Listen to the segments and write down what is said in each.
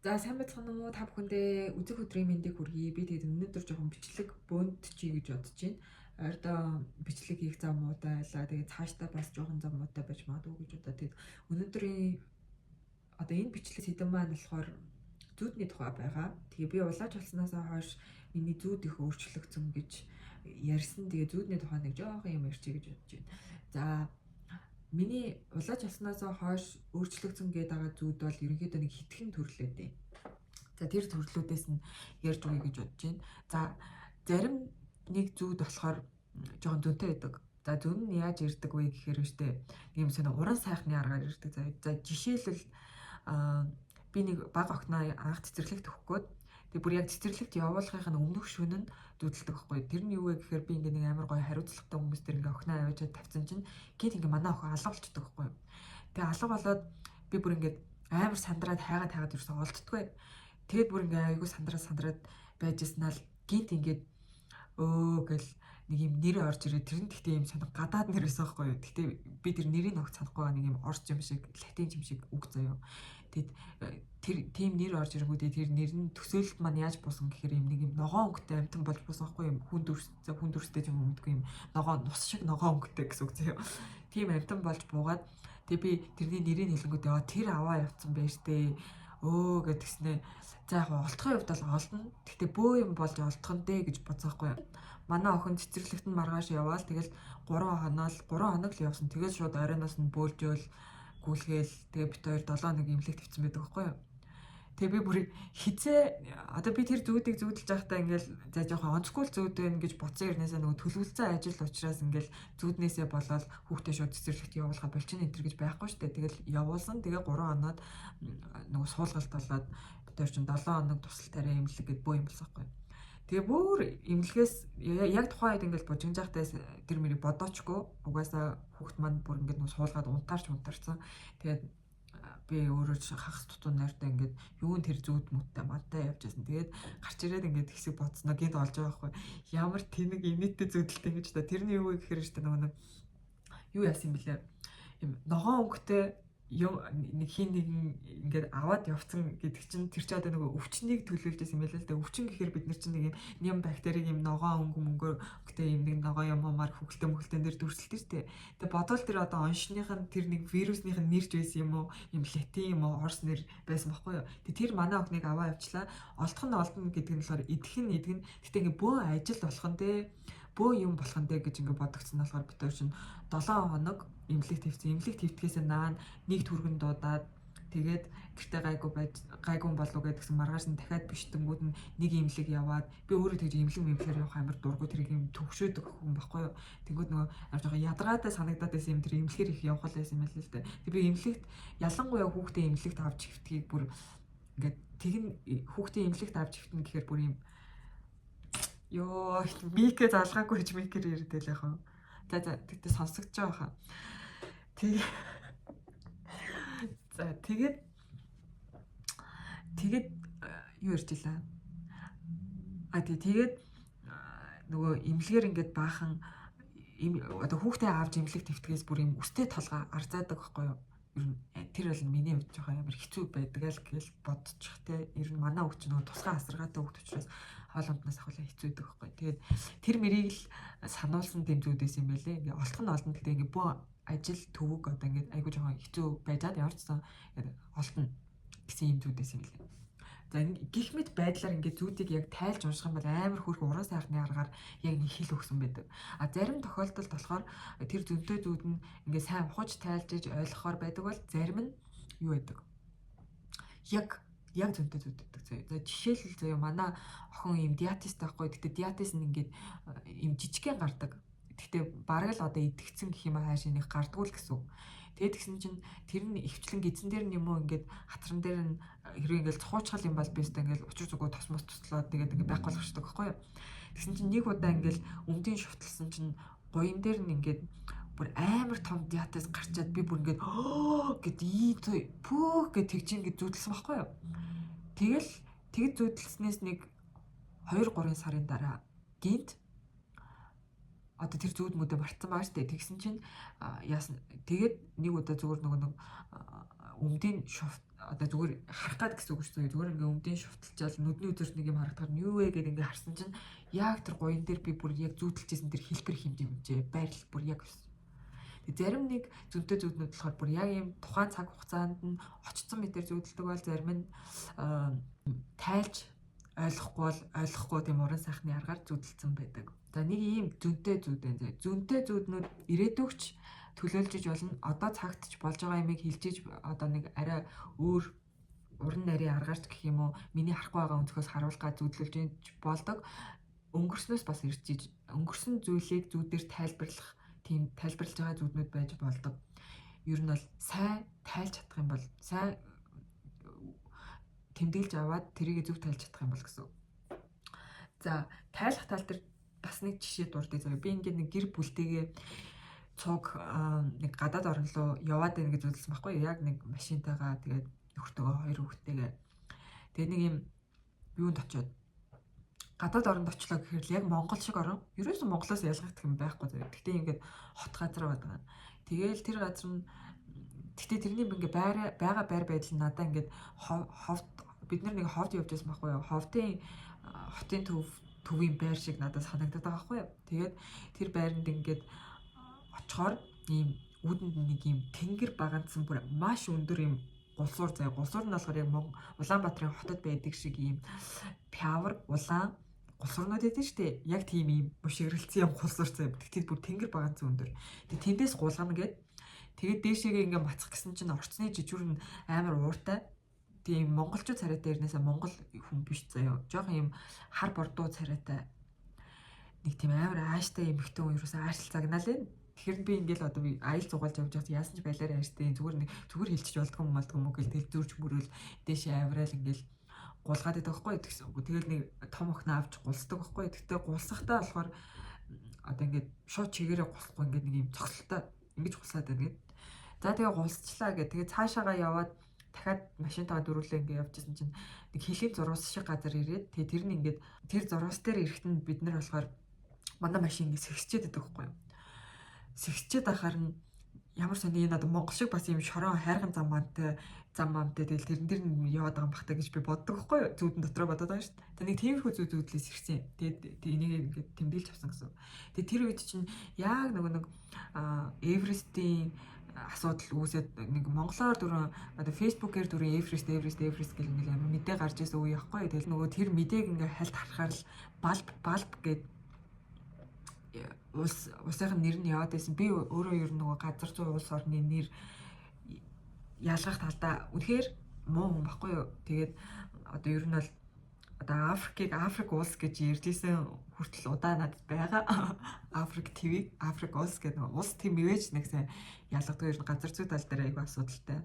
За сайн байцгаана уу та бүхэндээ үзэг өдрийн мэндийг хүргэе. Би тэгээд өнөөдөр жоохон бичлэг бөөнтчий гэж бодож байна. Ойрдоо бичлэг хийх зам муутай байлаа. Тэгээд цаашдаа бас жоохон зам муутай байж магадгүй гэж бодоод тэгээд өнөөдрийн одоо энэ бичлэг сэдэв маань болохоор зүүдний тухай байгаа. Тэгээ би улааж болсноос хойш миний зүүд их өөрчлөгдсөн гэж ярьсан. Тэгээ зүүдний тухай нэг жоохон юм ярьчих гэж бодож байна. За миний улааж болсноос хойш өөрчлөгдсөн гэдэг байгаа зүүд бол ерөнхийдөө нэг хитгэн төрлөөдөө. За тэр төрлүүдээс нь ярьж өгье гэж бодож байна. За зарим нэг зүүд болохоор жоохон зөнтэй байдаг. За зүүн нь яаж ирдэг вэ гэхээр өштэй нэг юм сонь уран сайхны аргаар ирдэг. За жишээлбэл би нэг бага охиноо анх цэцэрлэгт өгөх гээд тэг бүр яг цэцэрлэгт явуулахын өмнөх шөнө нь зүүдэлдэг байхгүй. Тэр нь юу вэ гэхээр би ингээ нэг амар гоё хариуцлагатай хүмүүс төр ингээ охиноо аваачаад тавьсан чинь гээд ингээ манай охин алга болчихдог байхгүй. Тэгээ алга болоод би бүр ингээ амар сандраад хайгаад ерөөсөө олддоггүй. Тэгээд бүр ингээ айгу сандраад байжснаа л гинт ингээд гэл нэг юм нэр орж ирээ. Тэр нь гэхдээ юм санаа гадаад нэр байсан байхгүй юу. Гэхдээ би тэр нэрийг огт санахгүй нэг юм орч юм шиг, латин юм шиг үг заяа. Тэгэд тэр тийм нэр орж ирэнгүүтээ тэр нэр нь төсөөлөлт маань яаж буусан гэхээр юм нэг юм ногоон өнгөтэй амтан болж буусан байхгүй юм. Хүн дүрстэй юм мэдгүй юм. Ногоон нус шиг ногоон өнгөтэй гэсэн үг заяа. Тийм амтан болж буугаад тэгээ би тэрний нэрийг хэлэнгүүтээ тэр аваа явцсан байж тээ. Гэдгснээ за яг олдохын хувьд бол олдно. Гэхдээ бөө юм болж олдох нь дээ гэж бодсон байхгүй юу. Манай охин цэцэрлэгт нь маргааш яваал тэгэл 3 хоног л явсан. Тэгэл шууд оройноос нь бөөлжөөл гүйлгээл тэгээ бит хоёр 7 хоног имлэг тавьсан байдаг байхгүй юу. Тэгээ би бүр хизээ одоо би тэр зүүдийг зүүдэлж байхдаа ингээл за жоохон онцгүй зүүд байна гэж бодсон хэрнээсээ нөгөө төлөвлөсөн ажил учраас ингээл зүүднээсээ болоод хүүхдээ шууд цэцэрлэгт явуулахаа болчихно энэ төр гэж байхгүй штэ. Тэгэл явуулсан. Тэгээ 3 хоноод нөгөө суулгалт болоод бит хоёр чинь 7 хоног тусал тариа имлэг гэд бөө юм болсон байхгүй. Тэгээ бүр имлэгээс яг тухайн үед ингээл бужигж байхдаа тэр мөрийг бодоочгүй угаасаа хүүхд маань бүр ингээд нөгөө суулгаад унтарсан. Тэгээд би өөрөө хагас тутун найртай ингээд юу тэр зүүд мүттэй мадтай явж байсан. Тэгээд гарч ирээд ингээд хэсэг бодсноо гинт олж байгаа байхгүй. Ямар тэнэг инээдтэй зүүдэлтэй гэж та тэрний юу вэ гэхээр штэ нөгөө юу яасан юм бэлээ. Юм ногоон өнгөтэй юм нэг хин нэгэн ингээд аваад явцсан гэдэг чинь тэр чинь одоо нөгөө өвчнийг төлөөлж байсан юм байл л да. Өвчин гэхээр бид нар чинь нэг юм бактерийг юм ногоон өнгөтэй юм нэг ногоон юмар хөвгөлтөн дээр дүрсэлдэг шүү дээ. Тэгээ бодвол тэр одоо оншных нь тэр нэг вирусных нь нэрж байсан юм уу? Юм латин юм уу? Орс нэр байсан байхгүй юу? Тэгээ тэр манай охиныг аваа явчлаа. Олдох нь олдно гэдэг нь болохоор идэх нь. Гэтэ ингээ бөө ажил болох нь дээ. Бөө юм болох нь дээ гэж ингээ бодогдсон болохоор бид хоёр чинь 7 хоног имлэг твцсэн. Имлэг твтгэхээс наан нэг түргэн дуудаад тэгээд гэртээ гайгүй болов гэдгсэн маргааш нь дахиад биштэнгүүд нь нэг имлэг яваад би өөрөө тэгж имлэгээр явах амар дургу тэрийг юм төвшөөд хүн байхгүй юу. Тэнгүүд нөгөө амар жоохон ядаргаатай санагдаад байсан юм тэр имлэгээр их явах байсан юм л л дээ. Тэг би имлэгт ялангуяа хүүхдээ имлэгт авч хөвтгийг бүр ингээд тэгн хүүхдээ имлэгт авч хөвтөн гэхээр бүр юм ёо микээ залгаагүй гэж микээр ярьдэл яхаа. За тэгтээ сонсогдож байгаа хаа. За тэгээд юу ярьжлаа. Тэгээд нөгөө имлэгээр ингээд баахан одоо хүүхдээ авч имлэг твтгэхээс бүр юм өстэй толгой арзаадаг байхгүй юу? Ер нь тэр бол миний хувьд жоохон амар хэцүү байдаг л гэж бодчих те. Ер нь манай хүүхд нөгөө тусгай асаргаатай хүүхд учраас хооломтноос ахвал хэцүү байдаг байхгүй. Тэгээд тэр мэрийг л сануулсан дэмжүүдээс юм байлээ. Ингээ олдох нь олно. Тэгтээ ингээ бөө ажил төвөг одоо ингээд айгуу жоохон хэцүү байжаад яварчсан олдно гэсэн юм зүүдээс юм лээ. За гих мэт байдлаар ингээд зүүдийг яг тайлж унших юм бол амар хөрх уран сайхны аргаар яг хэл өгсөн байдаг. А зарим тохиолдолд болохоор тэр зөнтэй зүүд нь ингээд сайн ухаж тайлжиж ойлгохоор байдаг бол зарим нь юу байдаг. Яг зөнтэй зүүд байдаг. За жишээлбэл заяа манай охин юм диатист байхгүй. Гэтэ диатист нь ингээд юм жижигхэн гардаг. Гэхдээ бараг л одоо идэгцэн гэх юм хаашаа нэг гардгуул гэсэн. Тэгээд тэгсэн чинь тэр нь ихвчлэн гидсэн дээр нь юм уу ингээд хатран дээр нь хэрэг ингээд цохуучхал юм бол бистэ ингээд учир зүгөө тосмос туслаад тэгээд ингээд байх болгочдөг байхгүй юу. Тэгсэн чинь нэг удаа ингээд өмдийн шувталсан чинь гоён дээр нь ингээд бүр амар том диатез гарчаад би бүр ингээд гэд пүүх гэд тэгж ингээд зүудэлсэн байхгүй юу. Тэгэд зүудэлснээс нэг 2-3 сарын дараа гинт одоо тэр зүүд мөдө мартсан байгаа штэ. Тэгсэн чинь яасан. Тэгээд нэг удаа зүгээр нэг өмдийн шуфт одоо зүгээр харах гад гэсэн үг шүү дээ. Зүгээр ингээ өмдийн шуфталчаал нүдний үзэрт нэг юм харагдахаар нь юу вэ гэдэг ингээ харсан чинь яг тэр гоён дээр би бүр яг зүүдэлжсэн тэр хэлбэр хэмжээ байрлал бүр яг байсан. Тэг зарим нэг зүйтэй зүүднүүд болохоор бүр яг юм тухайн цаг хугацаанд нь очсон мэтэр зүүдэлдэг бол зарим нь тайлж ойлгохгүй тийм уран сайхны аргаар зүүдэлсэн байдаг. За нэг ийм зүйтэй зүүд байна. Зүйтэй зүүднүүд ирээдүгч төлөөлж болно. Одоо цагт ч болж байгаа юмыг хилжиж одоо нэг арай өөр уран нарийн аргаарч гэх юм уу миний харахгүй байгаа өнцгөөс харуулгаа зүүдлүүлж болдог. Өнгөрснөөс бас ирж өнгөрсөн зүйлийг зүүдээр тайлбарлах тийм тайлбарлаж байгаа зүүднүүд байж болдог. Ер нь бол сайн тайлж чадах юм бол сайн тэмдэглэж аваад тэрийг зөв тайлж чадах юм бол гэсэн. За тайлах тал дээр бас нэг жишээ дурдъя заяа. Би ингээд нэг гэр бүлтэйгээ цуг нэг гадаад орн руу яваад байна гэж үзсэн байхгүй юу? Яг нэг машинтайгаа тэгээд нөхөртөөгөө хоёр хүүхэдтэйгээ. Тэгээд нэг юм юунд очиод гадаад оронд очлоо гэхээр л яг Монгол шиг орон. Ерөөсөн Монголоос ялгагдах юм байхгүй заяа. Гэхдээ ингээд хот газар байдаг. Тэгээл тэр газар нь гэхдээ тэрний ингээ байгаа байр байдал надаа ингээд ховд бид нар нэг ховд явж байсан байхгүй юу? Ховдын хотын төвийн байр шиг надад санагдаад байгаа байхгүй юу? Тэгээд тэр байранд ингээд очихоор ийм үүдэнд нэг ийм тэнгэр багандсан бүр маш өндөр ийм гулсуур заяа. Гулсуур нь болохоор яг Улаанбаатарын хотод байдаг шиг ийм пявар улаан гулсуурнууд байдаг шүү дээ. Яг тийм ийм бушигрэлцсэн юм гулсуур заяа. Тэгтээ бүр тэнгэр багандсан өндөр. Тэгээд тэндээс гулгана гээд тэгээд дээшээгээ ингээ мацах гэсэн чинь орцны жижүүр нь амар ууртай. Тийм монголчууд царайтай ирнээсээ монгол хүн биш заяа. Жохон ийм хар бордуу царайтай. Нэг тийм амар ааштай юм ихтэй хүн юусаа аашил загнаал ээ. Тэгэхээр би ингээл одоо би аял зугаалж явж байхад яасан ч байлаараа ааштай зүгээр хэлчих болдгоо юм уу гэл тэл зүүрч мөрөөл дээшээ авраал ингээл гулгаад байдаг байхгүй гэсэн. Тэгэл нэг том охин авч гулсдаг байхгүй. Тэгтээ гулсахтаа болохоор одоо ингээд шууд чигээрээ гулсахгүй ингээд нэг юм цогцолтой ингэж гулсаад байна гэд. За тэгээ гулсчлаа гэ. Тэгээ цаашаага яваад дахиад машинтаа дөрүүлээ ингээд явжсэн чинь нэг хилийн зурвас шиг газар ирээд тэгээ тэр нь ингээд тэр зурвас дээр ирэхэд бид нар болохоор манай машин ингээд сэгсчээд байдаг байхгүй юу. Сэгсчээд ахаар нь ямар сони энэ одоо монгол шиг бас юм шорон хайрхан зам маамтай тэгэл тэрэн дээр нь яваад байгаа юм бахтаа гэж би боддог байхгүй юу. Зүүдэн дотроо бодоод байгаа шүү дээ. Нэг тиймэрхүү зүүдлээс ирсэн. Тэгээд энийг ингээд тэмдэглэж авсан гэсэн. Тэгээд тэр үед чинь яг нэг Эверестийн асуудал үүсээд нэг монголоор дөрөв одоо фэйсбүүкээр дөрөв Эверест гэх нэг амар мэдээ гарч ирсэн үе яахгүй. Тэгэл нөгөө тэр мэдээг ингээд хальт харахаар л балб гэд улсын нэр нь яваад байсан. Би өөрөө ер нь нөгөө газар зүй улс орны нэр ялгах талдаа үнэхээр муу хүн баггүй юу. Тэгээд одоо ер нь бол одоо Африк улс гэж ярьжсэн хүртэл удаа надад байгаа. Африк ТV, Африк улс гэдэг нөгөө улс тэм ивэж нэг сайн ялгадаг ер нь газар зүй тал дээр аяг асуудалтай.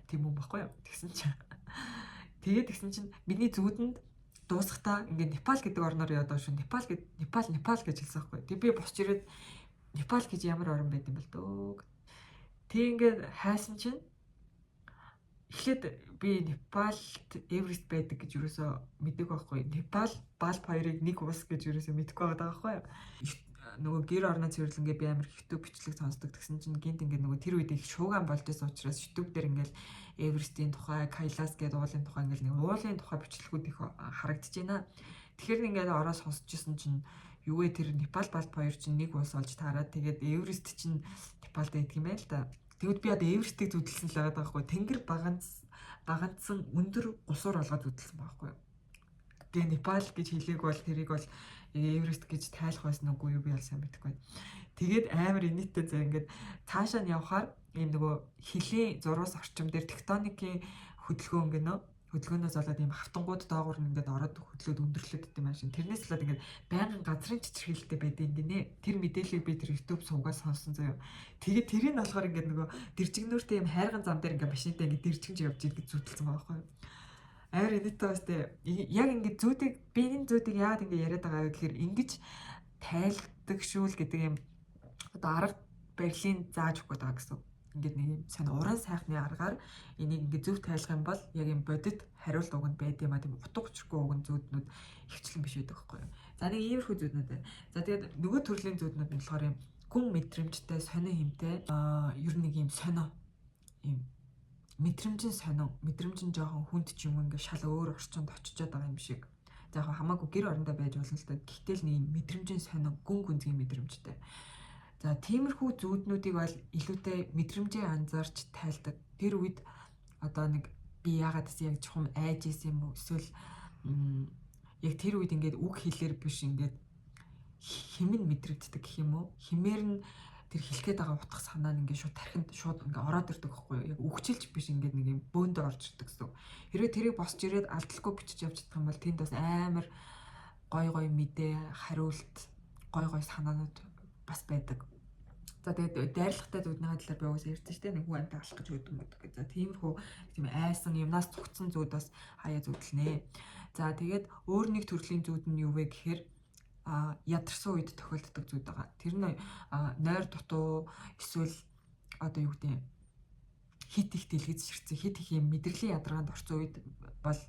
Тийм хүн баггүй юу. Тэгсэн чинь миний зүудэнд дуусахтаа ингээд Непал гэдэг орноор яваад байгаа шүү. Непал гэж хэлсэн байхгүй. Тэг би босч ирээд Непал гэж ямар орн байд юм бол дөө. Тэг ингээд хайсан чинь эхлээд би Непалд Эверест байдаг гэж юусоо мэдээгүй байхгүй. Непал Балб хоёрыг нэг ус гэж юусоо мэдэхгүй байгаа байхгүй. Нөгөө гэр орноо цэвэрлэнгээ би амар YouTube бичлэг сонсдог. Тэгсэн чинь гинт ингээд нөгөө тэр үед их шуугаан болж байсан учраас YouTube дээр ингээд Эверестийн тухай, Кайлас гэдэг уулын тухай ингээд нэг уулын тухай бичлэгүүд их харагдаж байна. Тэгэхээр ингээд ороо сонсч ирсэн чинь юу вэ тэр Непал Балб хоёр чинь нэг ус олж таараад тэгээд Эверест чинь Непалд байдаг юм байна л да. Тэгвэл би одоо Эверестийг зүтэлсэн л байгаа байхгүй. Тэнгэр багандсан өндөр гусуур олгоод зүтэлсэн байхгүй. Тэгээ Непал гэж хэлээг бол тэрийг бол Эверест гэж тайлах байсан үгүй юу би бол сайн мэдэхгүй. Тэгээд амар инээдтэй зав ингээд цаашаа нь явхаар ийм нөгөө хилийн зурвас орчим дээр тектоникийн хөдөлгөөнөөс болоод ийм хавтангууд доогуур нь ингээд ороод хөдлөөд өндөрлөд идэм машин. Тэрнээс болоод ингээд байнгын газрын чичирхээлтэй байдаг гинэ. Тэр мэдээллийг би тэр YouTube сувгаас сонсон заяа. Тэгээд тэрийг нь болохоор ингээд нөгөө дэрчигнүүртэй ийм хайрган зам дээр ингээд машинтай ингээд дэрчигж явж идэг зүтэлсэн байгаа байхгүй юу. Амар инээдтэй бастай. Яг ингээд би энэ зүүдийг яагаад ингээд яриад байгаа вэ гэхээр ингэж тайлдаг шүүл гэдэг юм одоо арга барилын зааж өгөх гэдэг гэсэн. Ингээд нэг юм сайн уран сайхны аргаар энийг ингээд зөв тайлах юм бол яг юм бодит хариулт өгөнд байд юм а тийм утга учиргүй өгөн зүүднүүд ихчлэн биш байдаг байхгүй юу. За нэг иймэрхүү зүүднүүд байна. За тэгээд нөгөө төрлийн зүүднүүд нь болохоор юм гүн мэдрэмжтэй, сонио хэмтэй ер нь нэг юм сонио юм мэдрэмжийн сонин, мэдрэмжийн жоохон хүнд ч юм ингээ шал өөр орчинд очичод байгаа юм шиг. За яг хамаагүй гэр орондоо байж болно л та. Гэтэл нэг юм мэдрэмжийн сонин, гүн гүнзгий мэдрэмжтэй. За тиймэрхүү зүүднүүдийг бол илүүтэй мэдрэмжээ анзаарч тайлдаг. Тэр үед одоо нэг би яагаад гэсэн яг чухам айж исэн юм уу? Эсвэл яг тэр үед ингээд үг хэлээр биш ингээд химэн мэдрэгддэг гэх юм уу? Химээр нь тэр хэлэхэд байгаа утга санаа нь ингээд шууд тархинд шууд ингээд ороод ирдэг байхгүй юу? Яг үгчилж биш ингээд нэг юм бөөндө орж ирдэг гэсэн. Хэрвээ тэрийг босч ирээд алдалгүй бичиж явж чадах юм бол тэнд бас амар гой мэдээ, хариулт, гой санаанууд бас байдаг. За тэгээд дайрлагтай зүудний талаар би уусаа ярьсан шүү дээ. Нэг хүн амтаа алах гэж өөдөг мөдөг. За тиймэрхүү тийм айсан юмнаас цогцсон зүуд бас хаяа зүудэлнэ. За тэгээд өөр нэг төрлийн зүуд нь юу вэ гэхээр ядарсан үед тохиолддог зүуд байгаа. Тэр нь нойр дутуу эсвэл одоо юу гэдэг хит их дэлгэц ширцэн хит их юм мэдрэлийн ядаргаанд орсон үед бол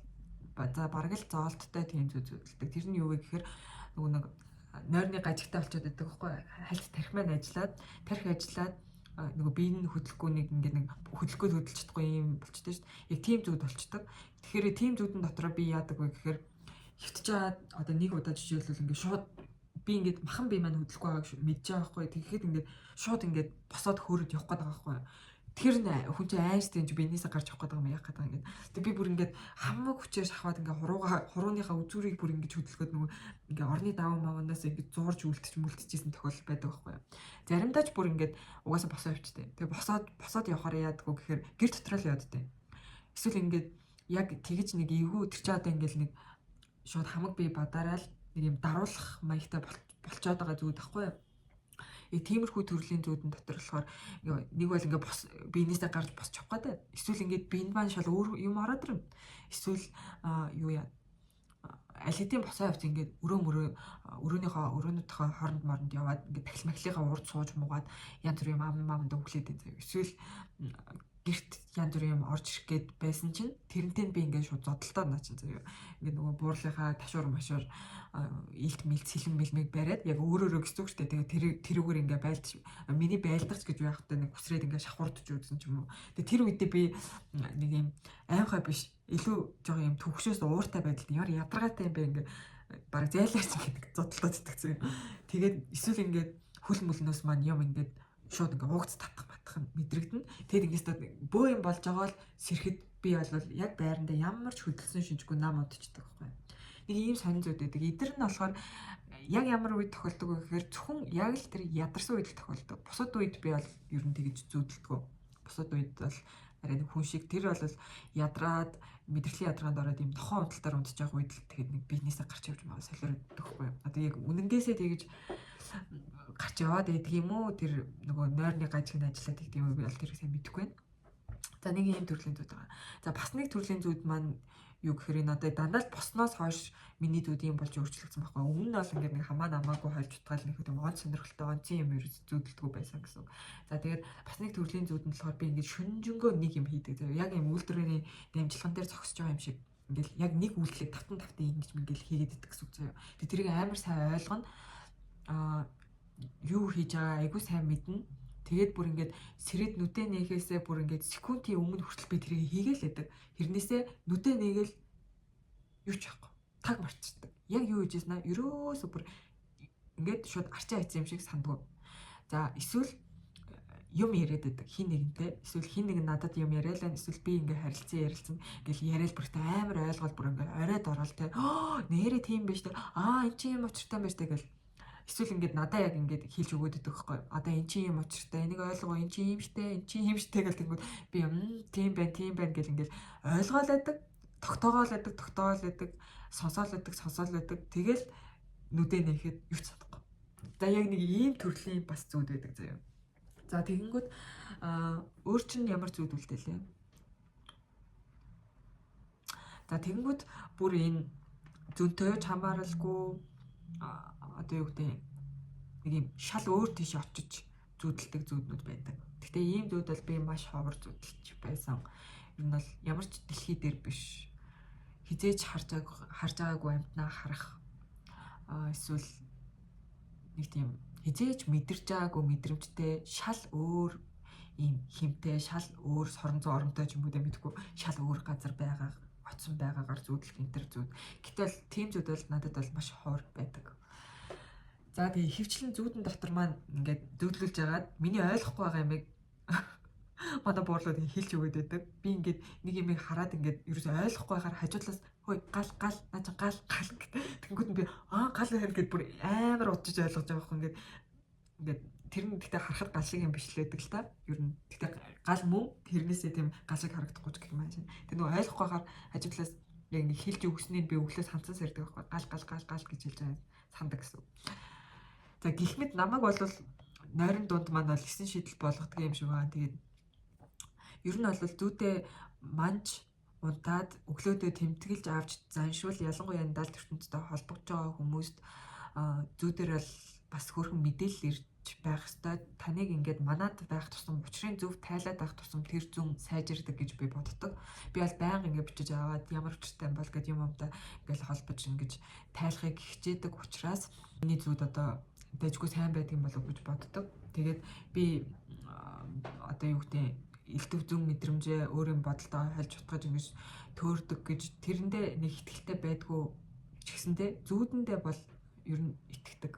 за бараг л зоолттой тийм зүуд зүудэлдэг. Тэр нь юу вэ гэхээр нөгөө нэг нойрны гажигтай болчиход байдаг байхгүй хальт тарих маань ажиллаад нөгөө бие нь хөдөлгөхгүй нэг ингээд нэг хөдөлгөө хөдөлж чадахгүй юм болчтой шүү дээ. Яг тийм зүуд болчдөг. Тэгэхээр тийм зүудэн дотроо би яадаг вэ гэхээр хөвтөж чаад одоо нэг удаа жишээлбэл ингээд шууд би ингээд махан бие маань хөдөлгөхгүй байгааг мэдж байгаа байхгүй. Тэгэхэд ингээд шууд ингээд босоод хөөрөд явах гээд байгаа байхгүй. Тэр хүн чинь айнштейн чи биенээсээ гарч явах гээд байгаа юм яах гээд байгаа ингээд. Тэг би бүр ингээд хамаг хүчээр шахаад ингээд хурууныхаа үзүүрийг бүр ингээд хөдөлгөөд нөгөө ингээд орны даван мавнаас ингээд зуурж үлдчихсэн тохиолдол байдаг байхгүй юу. Заримдаа ч бүр ингээд угаасаа босоо явчтэй. Тэг босоод явахаар яадаггүй гэхээр гэр дотроо л явдтай. Эсвэл ингээд яг тэгэж нэг эвгүй тэр чи одоо ингээд нэг шууд хамаг бие бадараад нэг юм даруулах маягтай болчоод байгаа зүйл байхгүй юу. Тиймэрхүү төрлийн зүудэн дотор болохоор нэг бол ингээд биенээсээ гарч босч явах гэдэг. Эсвэл ингээд биенд маань шал өөр юм ороод ирнэ. Эсвэл юу яа аль хэдийн босоо явц ингээд өрөөнийхөө хооронд яваад ингээд тахил махлынхаа урд сууж муугаад янз бүр юм амд өглөөд байв. Эсвэл гэрт янз бүр юм орж ирэх гээд байсан чинь тэрнтэй би ингээд шууд зодтолтоо наа чинь заяа. Ингээд нөгөө буурлынхаа ташуур машуур илт мэлт сэлэн мэлмэг бариад яг өөрөөрөө гэсэн үг шүү дээ. Тэгээ тэрүүгээр ингээд байлж миний байлдагч гэж байхдаа нэг хүсрээд ингээд шахуурдж үзсэн ч юм уу. Тэгээ тэр үедээ би нэг юм аимхай биш илүү жоохон юм төвхшөөс ууртай байдал ядаргаатай юм бэ ингээд бараг зайлаач гэдэг зодтолтооддаг зөө. Тэгээд эсвэл ингээд хөл мөлнөөс маань юм ингээд шууд ингээд уугц татах мэдрэгдэнэ. Тэгэд ингээд бөө юм болж байгаа л сэрхэд би бол яг байранда ямар ч хөдөлсөн шинжгүй нам удчихдаг байхгүй. Нэг ийм сонин зүйл байдаг. Эдгээр нь болохоор яг ямар үед тохиолдог вэ гэхээр зөвхөн яг л тэр ядарсан үед л тохиолдог. Бусад үед би бол ер нь тэгж зүүдэлдэг. Бусад үед бол арай нэг хүн шиг тэр бол ядраад мэдрэлийн ядаргаанд ороод юм тохон унталтаар унтж байгаа үед л тэгэд нэг бизнесээ гарч явж байгаа солиордог байхгүй. Одоо яг үнэнгээсээ тэгж гарч яваад байдаг юм уу? Тэр нөгөө нойрны гажиг нь ажиллаад байдаг юм уу? Би бол тэрийг сайн мэдэхгүй байна. За нэг ийм төрлийн зүуд байгаа. За бас нэг төрлийн зүуд маань юу гэхээр энэ одоо дандаа л босноос хойш миний зүуд юм болж өөрчлөгдсөн байхгүй. Өмнө нь бол ингээд нэг хамаа намаагүй хольж утгаал нэг юм онц сонирхолтой онцын юм зүүдэлдэггүй байсан гэсэн. За тэгээд бас нэг төрлийн зүуд нь болохоор би ингээд шүнжэнгөө нэг юм хийдэг. Яг юм үйлдвэрийн дамжлаган дээр зогсож байгаа юм шиг ингээд яг нэг үйлдэлийг тавтан ингэж ингээд хийгээд идэх гэсэн үг заяа. Тэгээд тэрийг амар сайн ойлгоно. Юу хийж байгаа айгуу сайн мэднэ. Тэгээд бүр ингээд сэрэд нүдэ нээхээсээ бүр ингээд секундын өмнө хүртэл би тэрийг хийгээл байдаг. Хэрнээсээ нүдэ нээгээл юу ч яахгүй. Таг марчдаг. Яг юу хийж яснаа ерөөсөө бүр ингээд шууд арчаа хийсэн юм шиг сандгүй. За эсвэл юм яриад байдаг хин нэгнтэй. Эсвэл хин нэг надад юм яриалаа. Эсвэл би ингээд харилцсан ингээл яриад бүртээ амар ойлгол бүр ингээд оройд орол те. Нэрээ тийм биш те. Эн чинь юм учиртай байж тэгэл. Эсвэл ингээд надаа яг ингээд хэлж өгөөд өгдөг байхгүй. Одоо эн чинь юм учиртай, энийг ойлгоо, эн чинь юм штэ, эн чинь юм штэ гэл тэнгүүд би тийм байна гэл ингээд ойлгоолаадаг, тогтоогоолаадаг, сонсоолаадаг. Тэгэл нүдэ нээхэд юу ч чадахгүй. За яг нэг ийм төрлийн бас зүуд байдаг заяа. За тэгэнгүүт өөр чинь ямар зүуд үлдээлээ. За тэгэнгүүт бүр энэ зөнтэй хамааралгүй одоо юу гэдэг нэг юм шал өөр тийш очиж зүудэлдэг зүуднүүд байдаг. Гэхдээ ийм зүуд бол би маш ховор зүудэлж байсан. Энэ бол ямар ч дэлхий дээр биш. Хизээж харж байгаагүй амьтнаа харах. Эсвэл нэг тийм хизээж мэдэрч байгаагүй мэдрэмжтэй шал өөр ийм химтэй шал өөр соронзон оронтой ч юм уу мэдгүй шал өөр газар байгаа оцсон байгаагаар зүүдлэх энэ төр зүүд. Гэтэл тийм зүүд бол надад бол маш ховор байдаг. За тэгээ хөвчлэн зүүдэн дотор маань ингээд зүүдлүүлж агаад миний ойлгохгүй байгаа юмыг манай буурлууд хэлж өгöd байдаг. Би ингээд нэг юмыг хараад ингээд ерөөсөй ойлгохгүй байхаар хажуудлаас хөөе гал наа чи гал тэнгүүд нь би гал гэхэд бүр амар удаж ойлгож байгаа байхгүй ингээд тэр нь гэхдээ харахад гал шиг юм биш л байдаг л та. Ер нь гэхдээ гал мөн тэрнээсээ тийм гал шиг харагдахгүй ч гэх юм аашаа. Тэр нөгөө ойлгохгүй байхаар хажуудлаас яг нэг хэлж өгснээр би өглөөс ханцаас ярьдаг байхгүй гал гэж хэлж байгаа сандаг гэсэн. За гихмэд намайг бол нойрон дунд маань бол 9 шидэл болгодог юм шиг байна. Тэгээд ер нь бол зүйтэй манж унтаад өглөөдөө тэмдэглэж авч заншвал ялангуяа даалт ертөнцтэй холбогдож байгаа хүмүүст зүүдээр бол бас хөрхэн мэдээлэл ирж байх ёстой. Таныг ингээд манад байх тусам учрын зөв тайлаад байх тусам тэр зүүн сайжирдаг гэж би боддог. Би бол байнга ингээд бичиж аваад ямар учиртай юм бол гэд юм амта ингээд холбож ингэж тайлахыг хичээдэг учраас миний зүүд одоо дэжгүй сайн байдаг юм болов гэж боддог. Тэгээд би одоо юу гэдэг элдв зүүн мэдрэмжээ өөрийн бодолтой хайлж утгаж ингэж төөрдөг гэж тэрэндээ нэг ихтэй байдгүй ч гэсэндээ зүүдэндээ бол ер нь итгэдэг.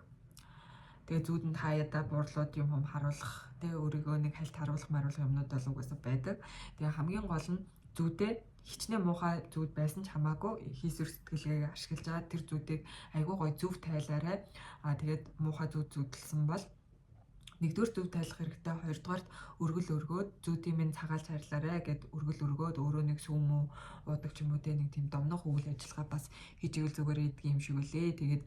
Тэгээ зүүдэнд хаяада буурлууд юм харуулах, тэгээ өөрийгөө нэг хальт харуулах юмнууд бол угаасаа байдаг. Тэгээ хамгийн гол нь зүүдээ хичнээн муухай зүүд байсан ч хамаагүй хийсвэр сэтгэлгээг ашиглаж байгаа тэр зүүдийг айгүй гоё зөв тайлаарай. Тэгээд муухай зүүд зүүдэлсэн бол нэгдүгээр зөв тайлах хэрэгтэй, хоёрдугаарт өргөл өргөөд зүүдийн минь цагаалж харьлаарай гэд өргөл өргөөд өөрөө нэг сүм үү уудаг ч юм уу те нэг тийм домнох үйл ажиллагаа бас хийж игэл зүгээр идэх юм шиг үлээ. Тэгээд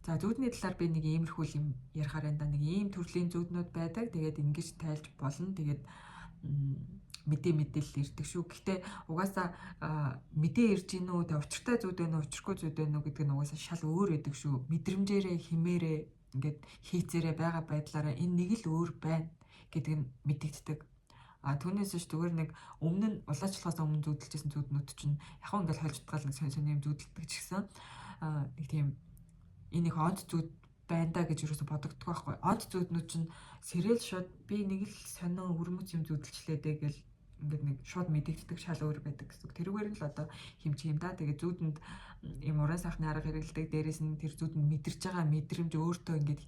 за зүүдний талаар би нэг иймэрхүү юм ярихаар энэ нэг ийм төрлийн зүүднүүд байдаг. Тэгээд ингэж тайлж болно. Тэгээд мэдээлэл ирдэг шүү. Гэхдээ угаасаа мэдээ ирж гин үү, тэ учиртай зүүд вэ нүү, учиргүй зүүд вэ нүү гэдэг нь угаасаа шал өөр байдаг шүү. Мэдрэмжээрээ, химээрээ ингээд хийцээрээ байгаа байдлаараа энэ нэг л өөр байна гэдэг нь мэдэгддэг. Түүнээс ч зүгээр нэг өмнө нь улаачлагаас өмнө зүүдэлжсэн зүүднүүд чинь яг хөө ингээд хольж утгаал нэг сонь юм зүүдэлдэг ч гэсэн нэг тийм энэ их онц зүүд байна да гэж юусоо бодогддог байхгүй. Онц зүүднүүд чинь сэрэл шууд би нэг л сонин өрмөц юм зүүдэлчлээ дээ гэл ингээд нэг шууд мэдэгддэг шал өөр байдаг гэсэн. Тэрүүгээр нь л одоо хэмжих юм да. Тэгээ зүүдэнд юм уран сайхны арга хэрэгэлдэг, дээрээс нь тэр зүүдэнд мэдэрч байгаа мэдрэмж өөртөө ингээд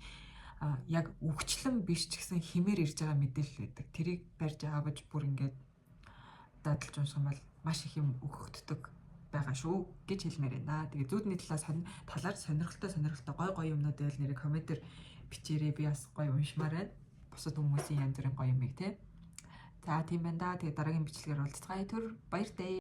яг үгчлэн биш ч гэсэн химээр ирж байгаа мэдээлэл байдаг. Тэрийг барьж аваж бүр ингээд дадлж унших юм бол маш их юм өгөгддөг байгаа шүү гэж хэлмээр байна. Тэгээ зүүдний талаар сонирхолтой гой юмнууд байвал нэрээ комментээр бичээрэй. Би бас гой уншмаар байна. Бусад хүмүүсийн янз бүрийн гоё юмыг те. За тийм байна да. Тэгээ дараагийн бичлэгээр уулзцгаая. Баяртай.